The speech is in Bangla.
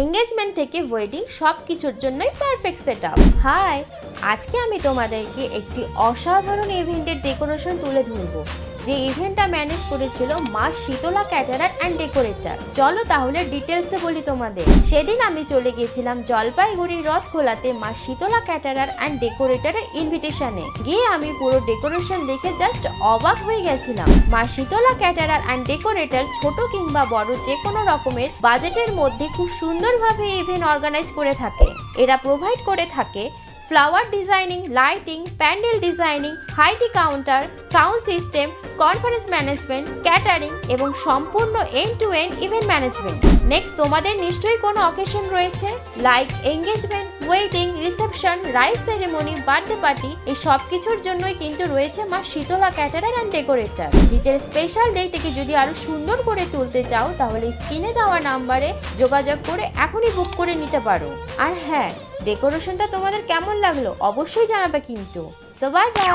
এঙ্গেজমেন্ট থেকে ওয়েডিং সব কিছুর জন্যই পারফেক্ট সেটআপ। হাই, আজকে আমি তোমাদেরকে একটি অসাধারণ ইভেন্টের ডেকোরেশন তুলে ধরবো, যে ইভেন্টটা ম্যানেজ করেছিল মা শীতলা ক্যাটারার অ্যান্ড ডেকোরেটর। চলো তাহলে ডিটেলসে বলি তোমাদের। সেদিন আমি চলে গেছিলাম জলপাইগুড়ি রথখোলাতে মা শীতলা ক্যাটারার অ্যান্ড ডেকোরেটরের ইনভিটেশনে। গিয়ে আমি পুরো ডেকোরেশন দেখে জাস্ট অবাক হয়ে গেছিলাম। মা শীতলা ক্যাটারার অ্যান্ড ডেকোরেটর ছোট কিংবা বড় যে কোনো রকমের বাজেটের মধ্যে খুব সুন্দরভাবে ইভেন্ট অর্গানাইজ করে থাকে। এরা প্রোভাইড করে থাকে flower designing, lighting, pandal designing, high tea counter, sound system, conference management, catering এবং সম্পূর্ণ end to end event management. Next, তোমাদের নিশ্চয়ই কোনো অকেশন রয়েছে like engagement, wedding, reception, rice ceremony, birthday party. এই সব কিছুর জন্যই কিন্তু রয়েছে Maa Sheetala caterer and decorator. নিজের স্পেশাল ডেটিকে যদি আরো সুন্দর করে তুলতে চাও তাহলে স্ক্রিনে দেওয়া নাম্বারে যোগাযোগ করে এখনই বুক করে নিতে পারো। আর হ্যাঁ, ডেকোরেশনটা তোমাদের কেমন লাগলো অবশ্যই জানাবে কিন্তু। So bye bye.